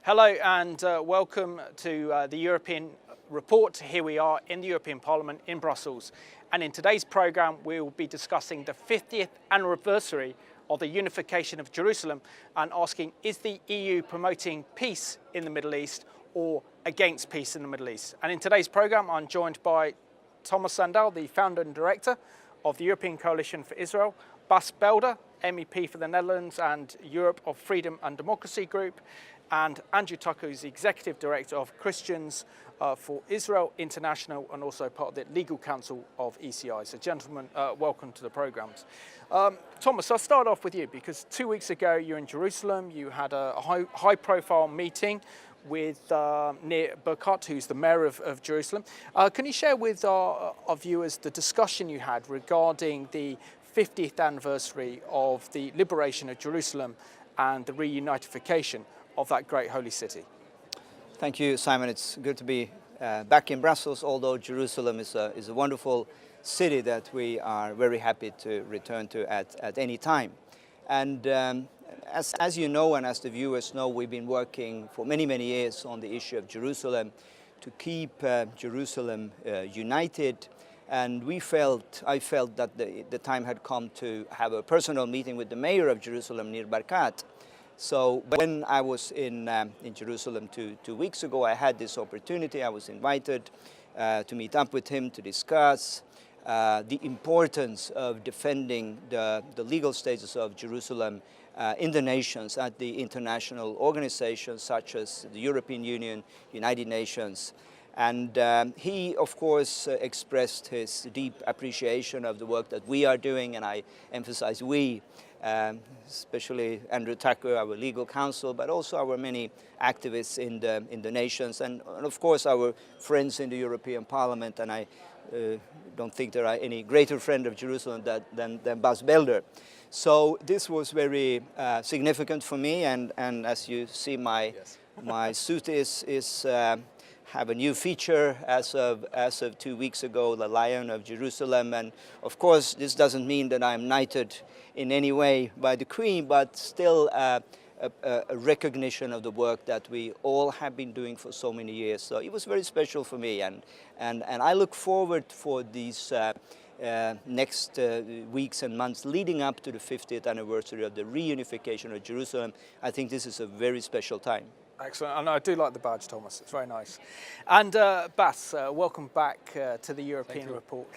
Hello and welcome to the European Report. Here we are in the European Parliament in Brussels. And in today's programme, we will be discussing the 50th anniversary of the unification of Jerusalem and asking, is the EU promoting peace in the Middle East or against peace in the Middle East? And in today's programme, I'm joined by Tomas Sandell, the founder and director of the European Coalition for Israel, Bas Belder, MEP for the Netherlands and Europe of Freedom and Democracy Group, and Andrew Tucker, who's the Executive Director of Christians for Israel International and also part of the Legal Council of ECI. So gentlemen, welcome to the programmes. Tomas, I'll start off with you because 2 weeks ago you're in Jerusalem, you had a high-profile meeting with Nir Barrett, who's the mayor of Jerusalem. Can you share with our viewers the discussion you had regarding the 50th anniversary of the liberation of Jerusalem and the reunification of that great holy city? Thank you, Simon. It's good to be back in Brussels, although Jerusalem is a wonderful city that we are very happy to return to at any time. And as you know, and as the viewers know, we've been working for many years on the issue of Jerusalem to keep Jerusalem united. And I felt that the time had come to have a personal meeting with the mayor of Jerusalem, Nir Barrett. So when I was in Jerusalem two weeks ago, I had this opportunity. I was invited to meet up with him to discuss the importance of defending the legal status of Jerusalem in the nations at the international organizations such as the European Union, United Nations. And he, of course, expressed his deep appreciation of the work that we are doing, and I emphasize we, especially Andrew Tucker, our legal counsel, but also our many activists in the nations, and of course our friends in the European Parliament. And I don't think there are any greater friend of Jerusalem than Bas Belder. So this was very significant for me, and as you see, my suit is have a new feature as of 2 weeks ago, the Lion of Jerusalem. And of course, this doesn't mean that I'm knighted in any way by the Queen, but still a recognition of the work that we all have been doing for so many years. So it was very special for me, and I look forward for these next weeks and months leading up to the 50th anniversary of the reunification of Jerusalem. I think this is a very special time. Excellent, and I do like the badge, Thomas. It's very nice. And Bas, welcome back to the European Report.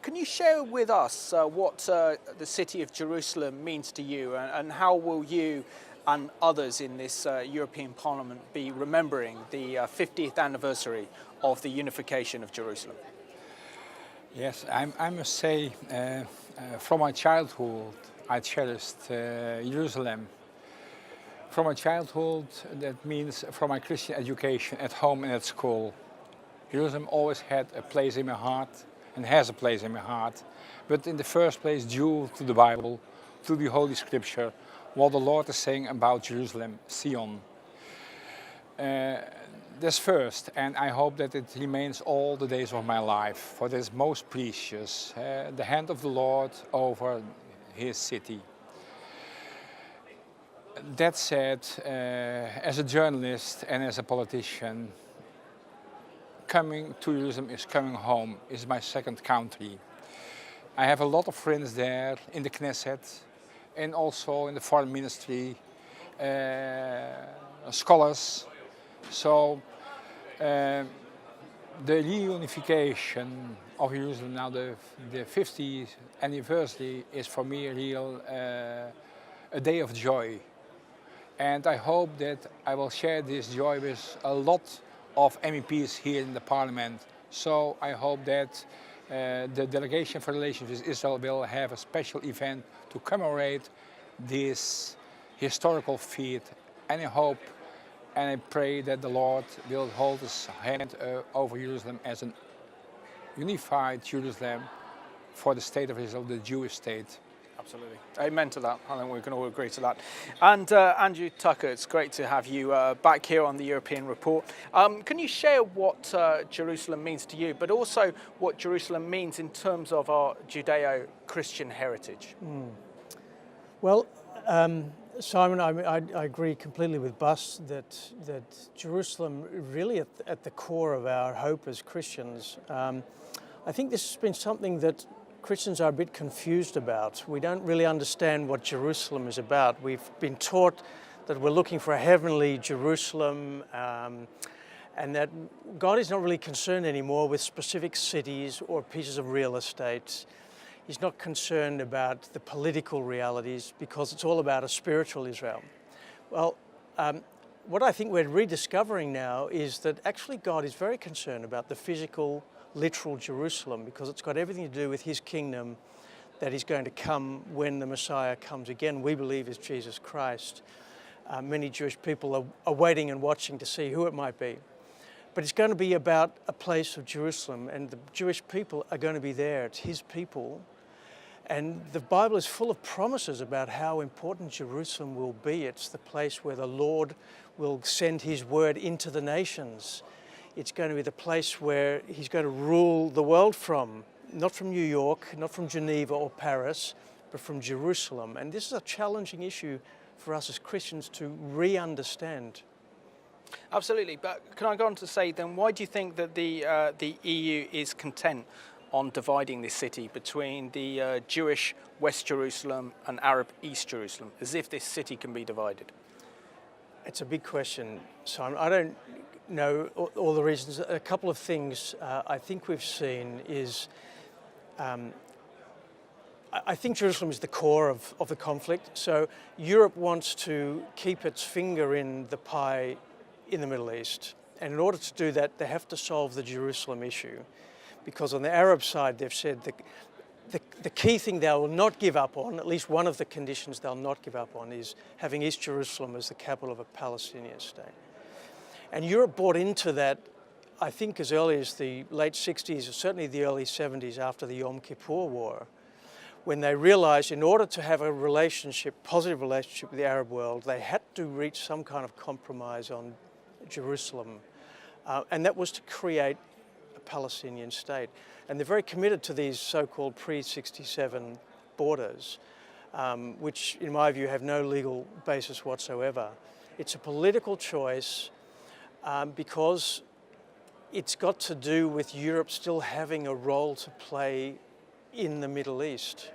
Can you share with us what the city of Jerusalem means to you, and how will you and others in this European Parliament be remembering the 50th anniversary of the unification of Jerusalem? Yes, I must say, from my childhood, I cherished Jerusalem. From my childhood, that means from my Christian education at home and at school. Jerusalem always had a place in my heart and has a place in my heart. But in the first place, due to the Bible, to the Holy Scripture, what the Lord is saying about Jerusalem, Zion. That's first, and I hope that it remains all the days of my life, for it is most precious, the hand of the Lord over His city. That said, as a journalist and as a politician, coming to Jerusalem is coming home, is my second country. I have a lot of friends there in the Knesset and also in the foreign ministry, scholars. So the reunification of Jerusalem, now the 50th anniversary, is for me a day of joy. And I hope that I will share this joy with a lot of MEPs here in the Parliament. So I hope that the Delegation for Relations with Israel will have a special event to commemorate this historical feat. And I hope and I pray that the Lord will hold His hand over Jerusalem as a unified Jerusalem for the state of Israel, the Jewish state. Absolutely. Amen to that. I think we can all agree to that. And Andrew Tucker, it's great to have you back here on the European Report. Can you share what Jerusalem means to you, but also what Jerusalem means in terms of our Judeo-Christian heritage? Well, Simon, I agree completely with Bas that Jerusalem really at the core of our hope as Christians. I think this has been something that Christians are a bit confused about. We don't really understand what Jerusalem is about. We've been taught that we're looking for a heavenly Jerusalem, and that God is not really concerned anymore with specific cities or pieces of real estate. He's not concerned about the political realities because it's all about a spiritual Israel. Well, what I think we're rediscovering now is that actually God is very concerned about the physical, literal Jerusalem, because it's got everything to do with his kingdom that is going to come when the Messiah comes again. We believe is Jesus Christ. Many Jewish people are waiting and watching to see who it might be. But it's going to be about a place of Jerusalem, and the Jewish people are going to be there. It's his people. And the Bible is full of promises about how important Jerusalem will be. It's the place where the Lord will send his word into the nations. It's going to be the place where he's going to rule the world from, not from New York, not from Geneva or Paris, but from Jerusalem. And this is a challenging issue for us as Christians to re-understand. Absolutely, but can I go on to say then, why do you think that the EU is content on dividing this city between the Jewish West Jerusalem and Arab East Jerusalem, as if this city can be divided? It's a big question, Simon. I don't know all the reasons. A couple of things I think we've seen is, I think Jerusalem is the core of the conflict. So Europe wants to keep its finger in the pie in the Middle East. And in order to do that, they have to solve the Jerusalem issue. Because on the Arab side, they've said the key thing they will not give up on, at least one of the conditions they'll not give up on, is having East Jerusalem as the capital of a Palestinian state. And Europe bought into that, I think, as early as the late 60s, or certainly the early 70s after the Yom Kippur War, when they realized in order to have a relationship, positive relationship with the Arab world, they had to reach some kind of compromise on Jerusalem. And that was to create a Palestinian state. And they're very committed to these so-called pre-67 borders, which in my view have no legal basis whatsoever. It's a political choice because it's got to do with Europe still having a role to play in the Middle East.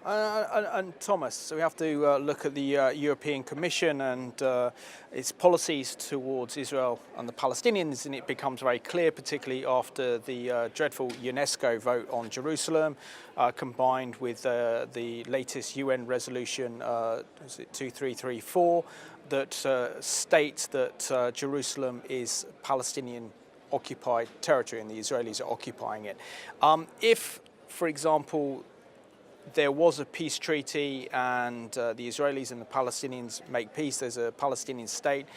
And Tomas, so we have to look at the European Commission and its policies towards Israel and the Palestinians, and it becomes very clear, particularly after the dreadful UNESCO vote on Jerusalem, combined with the latest UN resolution, was it 2334, that states that Jerusalem is Palestinian occupied territory and the Israelis are occupying it. If, for example, there was a peace treaty and the Israelis and the Palestinians make peace, there's a Palestinian state,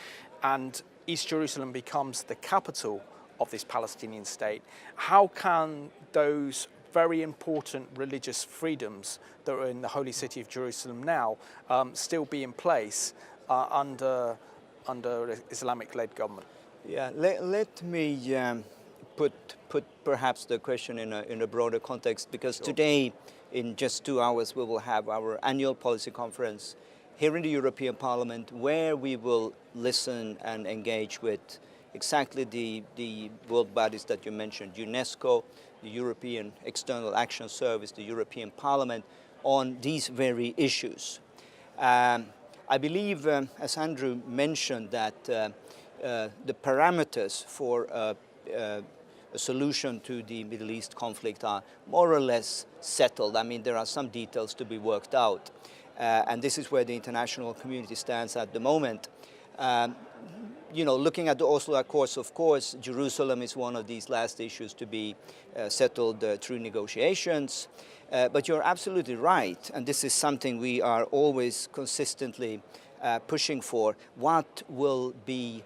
and East Jerusalem becomes the capital of this Palestinian state, how can those very important religious freedoms that are in the holy city of Jerusalem now still be in place under Islamic-led government? Yeah, let me put perhaps the question in a broader context, because Sure. Today, in just 2 hours, we will have our annual policy conference here in the European Parliament, where we will listen and engage with exactly the world bodies that you mentioned, UNESCO, the European External Action Service, the European Parliament, on these very issues. I believe, as Andrew mentioned, that the parameters for a solution to the Middle East conflict are more or less settled. I mean, there are some details to be worked out. And this is where the international community stands at the moment. You know, looking at the Oslo Accords, of course, Jerusalem is one of these last issues to be settled through negotiations. But you're absolutely right, and this is something we are always consistently pushing for. What would be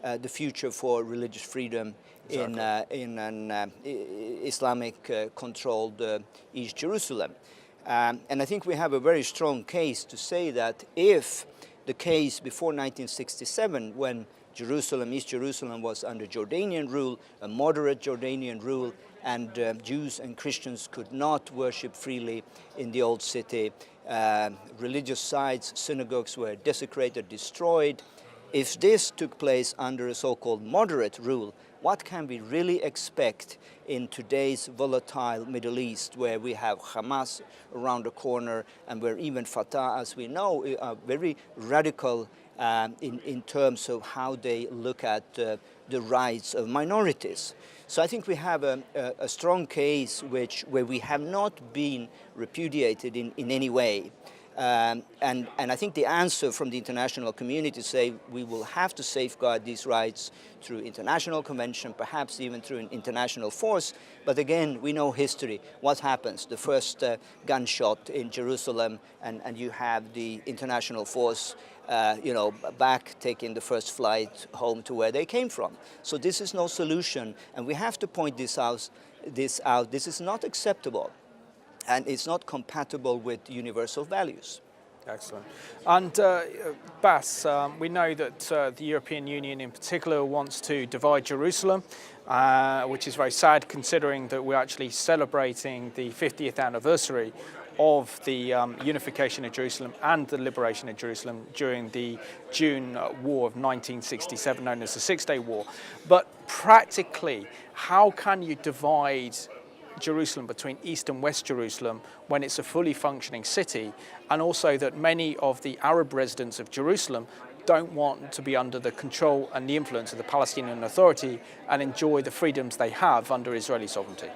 the future for religious freedom Exactly. in an Islamic-controlled East Jerusalem? And I think we have a very strong case to say that if the case before 1967, when Jerusalem, East Jerusalem was under Jordanian rule, a moderate Jordanian rule, and Jews and Christians could not worship freely in the old city. Religious sites, synagogues were desecrated, destroyed. If this took place under a so-called moderate rule, what can we really expect in today's volatile Middle East, where we have Hamas around the corner and where even Fatah, as we know, are very radical in terms of how they look at the rights of minorities. So I think we have a strong case where we have not been repudiated in any way. And I think the answer from the international community say we will have to safeguard these rights through international convention, perhaps even through an international force. But again, we know history. What happens? The first gunshot in Jerusalem, and you have the international force back taking the first flight home to where they came from. So this is no solution, and we have to point this out. This is not acceptable. And it's not compatible with universal values. Excellent. And Bas, we know that the European Union in particular wants to divide Jerusalem, which is very sad considering that we're actually celebrating the 50th anniversary of the unification of Jerusalem and the liberation of Jerusalem during the June War of 1967, known as the Six-Day War. But practically, how can you divide Jerusalem between East and West Jerusalem when it's a fully functioning city, and also that many of the Arab residents of Jerusalem don't want to be under the control and the influence of the Palestinian Authority and enjoy the freedoms they have under Israeli sovereignty?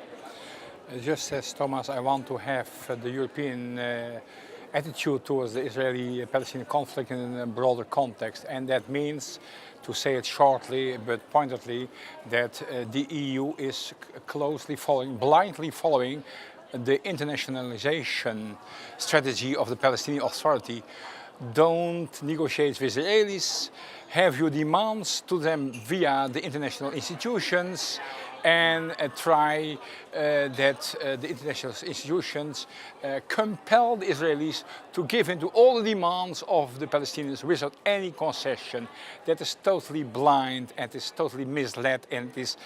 Just as Tomas, I want to have the European attitude towards the Israeli-Palestinian conflict in a broader context, and that means, to say it shortly but pointedly, that the EU is blindly following the internationalization strategy of the Palestinian Authority. Don't negotiate with Israelis, have your demands to them via the international institutions, and try that the international institutions compel the Israelis to give in to all the demands of the Palestinians without any concession. That is totally blind and is totally misled, and is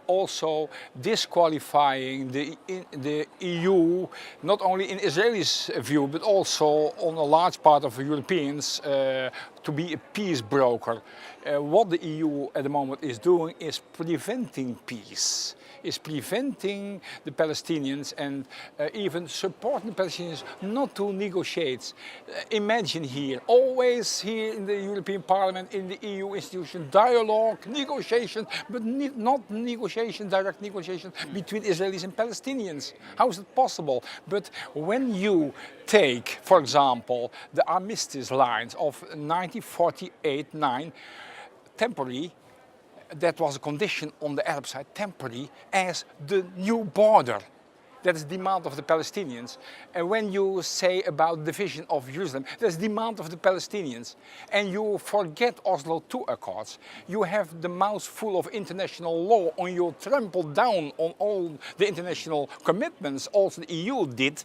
also disqualifying the EU, not only in Israelis' view, but also on a large part of Europeans, to be a peace broker. What the EU at the moment is doing is preventing peace, is preventing the Palestinians and even supporting the Palestinians not to negotiate. Imagine here, always here in the European Parliament, in the EU institution, dialogue, negotiation, but not negotiation, direct negotiation between Israelis and Palestinians. How is it possible? But when you take, for example, the armistice lines of 1948-9, temporary, that was a condition on the Arab side, temporary, as the new border. That is demand of the Palestinians. And when you say about division of Jerusalem, that's demand of the Palestinians. And you forget Oslo II Accords. You have the mouth full of international law, and you trample down on all the international commitments also the EU did.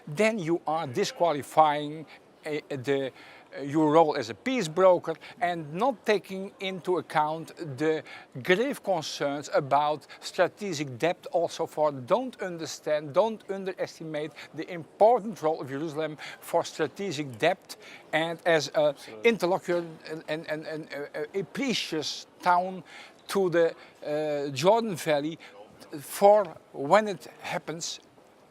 Then you are disqualifying your role as a peace broker and not taking into account the grave concerns about strategic debt also for don't underestimate the important role of Jerusalem for strategic debt and as an interlocutor and a precious town to the Jordan Valley for when it happens.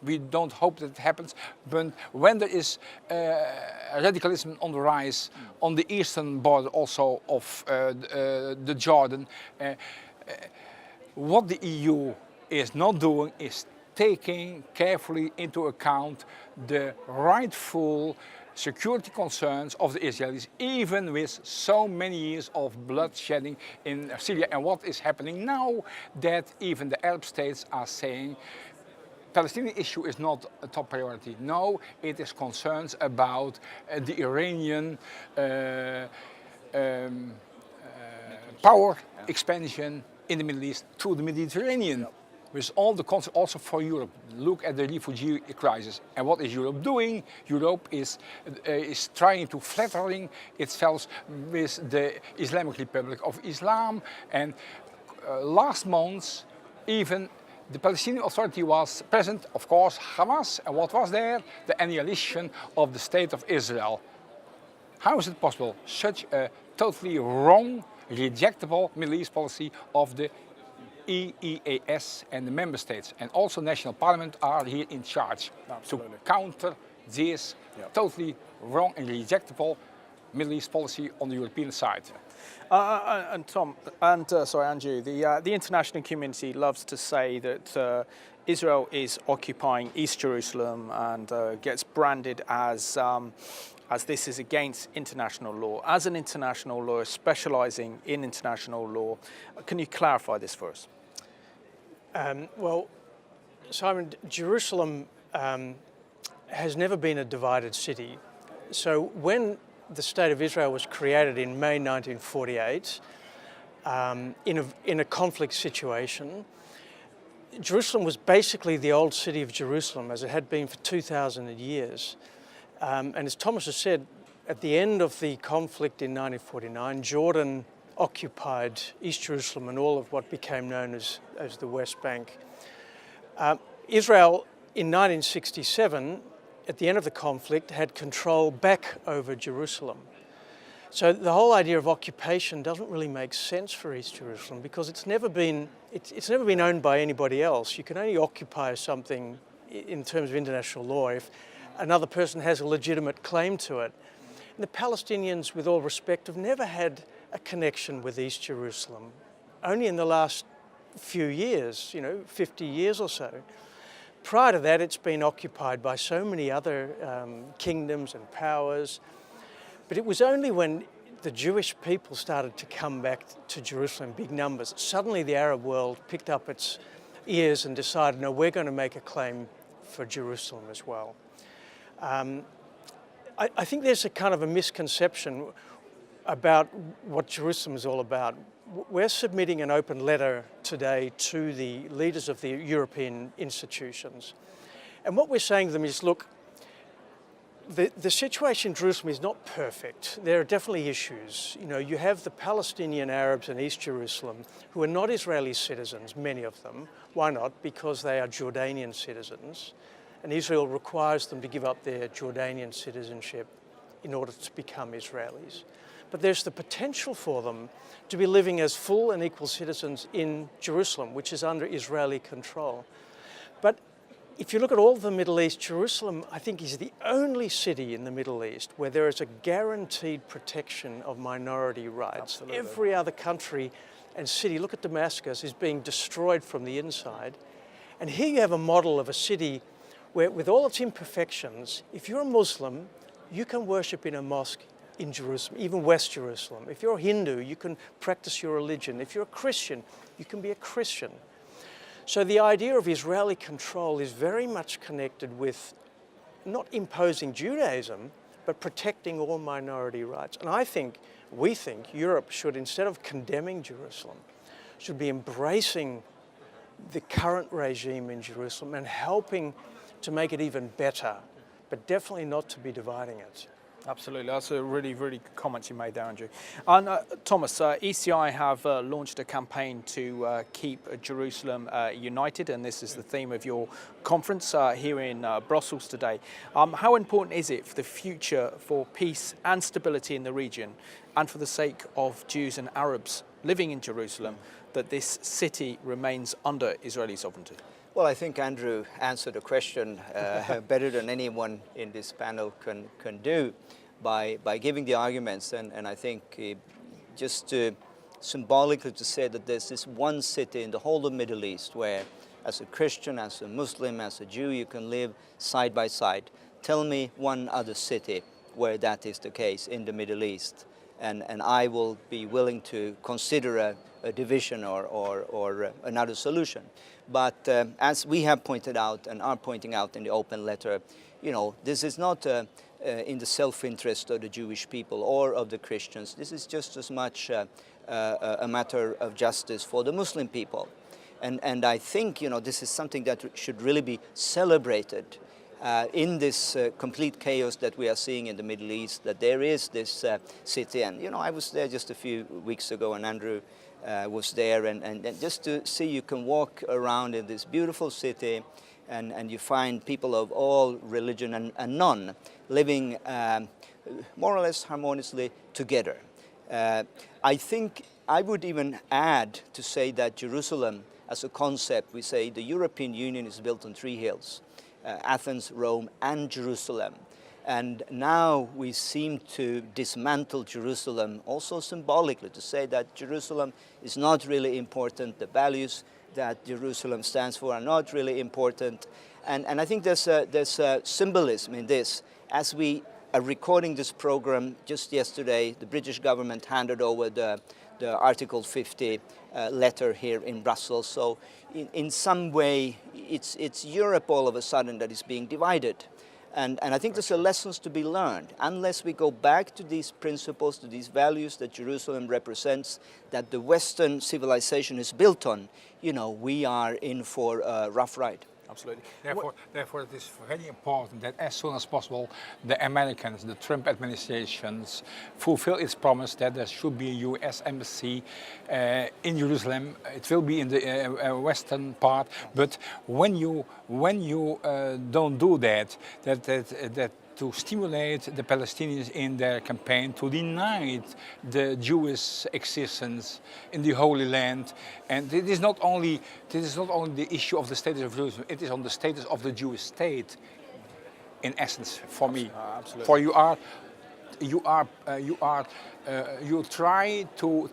We don't hope that it happens, but when there is radicalism on the rise on the eastern border also of the Jordan, what the EU is not doing is taking carefully into account the rightful security concerns of the Israelis, even with so many years of bloodshedding in Syria. And what is happening now, that even the Arab states are saying Palestinian issue is not a top priority. No, it is concerns about the Iranian power expansion in the Middle East to the Mediterranean. with all the concepts also for Europe. Look at the refugee crisis. And what is Europe doing? Europe is trying to flattering itself with the Islamic Republic of Islam. And last month, even the Palestinian Authority was present, of course, Hamas. And what was there? The annihilation of the State of Israel. How is it possible? Such a totally wrong, rejectable Middle East policy of the EEAS and the member states, and also national parliament are here in charge. Absolutely. To counter this totally wrong and rejectable Middle East policy on the European side. And Tom, and Andrew, the international community loves to say that Israel is occupying East Jerusalem and gets branded as this is against international law. As an international lawyer specialising in international law, can you clarify this for us? Well, Simon, Jerusalem has never been a divided city. So when the State of Israel was created in May 1948, in a conflict situation, Jerusalem was basically the old city of Jerusalem as it had been for 2,000 years. And as Tomas has said, at the end of the conflict in 1949, Jordan occupied East Jerusalem and all of what became known as the West Bank. Israel in 1967, at the end of the conflict, had control back over Jerusalem. So the whole idea of occupation doesn't really make sense for East Jerusalem because it's never been owned by anybody else. You can only occupy something in terms of international law if another person has a legitimate claim to it. And the Palestinians, with all respect, have never had a connection with East Jerusalem. Only in the last few years, 50 years or so. Prior to that, it's been occupied by so many other kingdoms and powers. But it was only when the Jewish people started to come back to Jerusalem in big numbers, suddenly the Arab world picked up its ears and decided, no, we're going to make a claim for Jerusalem as well. I think there's a kind of a misconception about what Jerusalem is all about. We're submitting an open letter today to the leaders of the European institutions. And what we're saying to them is, look, the situation in Jerusalem is not perfect. There are definitely issues. You have the Palestinian Arabs in East Jerusalem who are not Israeli citizens, many of them. Why not? Because they are Jordanian citizens. And Israel requires them to give up their Jordanian citizenship in order to become Israelis. But there's the potential for them to be living as full and equal citizens in Jerusalem, which is under Israeli control. But if you look at all the Middle East, Jerusalem, I think, is the only city in the Middle East where there is a guaranteed protection of minority rights. Absolutely. Every other country and city, look at Damascus, is being destroyed from the inside. And here you have a model of a city where, with all its imperfections, if you're a Muslim, you can worship in a mosque in Jerusalem, even West Jerusalem. If you're a Hindu, you can practice your religion. If you're a Christian, you can be a Christian. So the idea of Israeli control is very much connected with not imposing Judaism, but protecting all minority rights. And we think Europe should, instead of condemning Jerusalem, should be embracing the current regime in Jerusalem and helping to make it even better, but definitely not to be dividing it. Absolutely, that's a really, really good comment you made there, Andrew. And Tomas, ECI have launched a campaign to keep Jerusalem united, and this is the theme of your conference here in Brussels today. How important is it for the future for peace and stability in the region, and for the sake of Jews and Arabs living in Jerusalem, that this city remains under Israeli sovereignty? Well, I think Andrew answered the question better than anyone in this panel can do by giving the arguments. And I think just symbolically to say that there's this one city in the whole of the Middle East where, as a Christian, as a Muslim, as a Jew, you can live side by side. Tell me one other city where that is the case in the Middle East. And I will be willing to consider a division or another solution. But as we have pointed out and are pointing out in the open letter, this is not in the self-interest of the Jewish people or of the Christians. This is just as much a matter of justice for the Muslim people. And I think, you know, this is something that should really be celebrated in this complete chaos that we are seeing in the Middle East, that there is this city. And, you know, I was there just a few weeks ago, and Andrew was there, and just to see, you can walk around in this beautiful city, and you find people of all religion and none living more or less harmoniously together. I think I would even add to say that Jerusalem as a concept, we say the European Union is built on three hills, Athens, Rome and Jerusalem. And now we seem to dismantle Jerusalem also symbolically, to say that Jerusalem is not really important, the values that Jerusalem stands for are not really important. And I think there's a symbolism in this. As we are recording this program, just yesterday the British government handed over the Article 50 letter here in Brussels. So in some way it's Europe all of a sudden that is being divided. And I think there's lessons to be learned. Unless we go back to these principles, to these values that Jerusalem represents, that the Western civilization is built on, you know, we are in for a rough ride. Absolutely. Therefore, it is very important that as soon as possible the Americans, the Trump administrations, fulfill its promise that there should be a U.S. embassy in Jerusalem. It will be in the western part, but when you don't do that to stimulate the Palestinians in their campaign to deny the Jewish existence in the Holy Land. And it is not only the issue of the status of Jerusalem, it is on the status of the Jewish state, in essence, for me. Absolutely. For you try to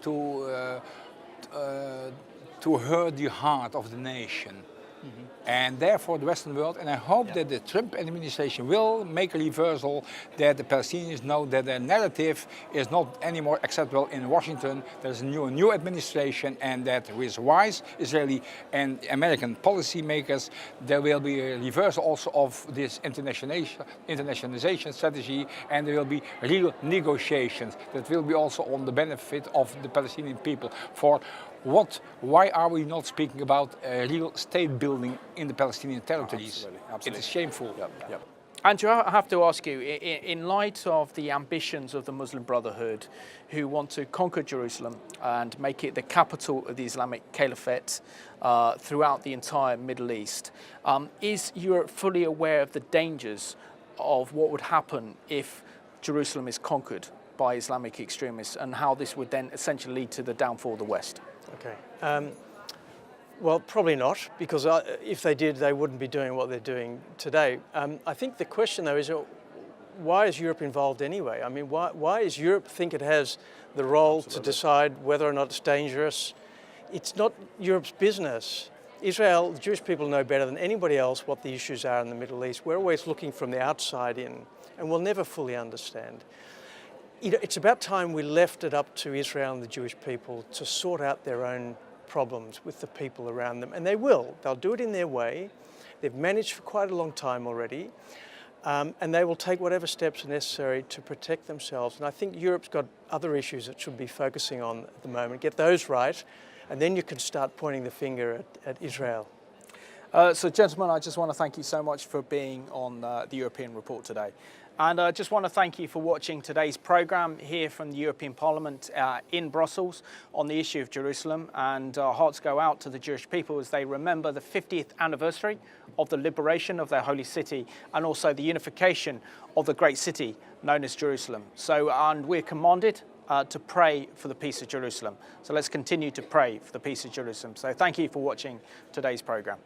hurt the heart of the nation. Mm-hmm. And therefore the Western world, and I hope that the Trump administration will make a reversal, that the Palestinians know that their narrative is not anymore acceptable in Washington. There's a new administration, and that with wise Israeli and American policymakers, there will be a reversal also of this internationalization strategy, and there will be real negotiations that will be also on the benefit of the Palestinian people. Why are we not speaking about real state building in the Palestinian territories? Absolutely. It is shameful. Yep. Andrew, I have to ask you, in light of the ambitions of the Muslim Brotherhood, who want to conquer Jerusalem and make it the capital of the Islamic Caliphate throughout the entire Middle East, is Europe fully aware of the dangers of what would happen if Jerusalem is conquered by Islamic extremists, and how this would then essentially lead to the downfall of the West? Okay. Well, probably not, because if they did, they wouldn't be doing what they're doing today. I think the question, though, is why is Europe involved anyway? I mean, why does Europe think it has the role to decide whether or not it's dangerous? It's not Europe's business. Israel, the Jewish people know better than anybody else what the issues are in the Middle East. We're always looking from the outside in, and we'll never fully understand. You know, it's about time we left it up to Israel and the Jewish people to sort out their own problems with the people around them. And they will. They'll do it in their way. They've managed for quite a long time already. And they will take whatever steps are necessary to protect themselves. And I think Europe's got other issues it should be focusing on at the moment. Get those right, and then you can start pointing the finger at Israel. So gentlemen, I just want to thank you so much for being on the European Report today. And I just want to thank you for watching today's programme here from the European Parliament in Brussels on the issue of Jerusalem. And our hearts go out to the Jewish people as they remember the 50th anniversary of the liberation of their holy city, and also the unification of the great city known as Jerusalem. And we're commanded to pray for the peace of Jerusalem. So let's continue to pray for the peace of Jerusalem. So thank you for watching today's programme.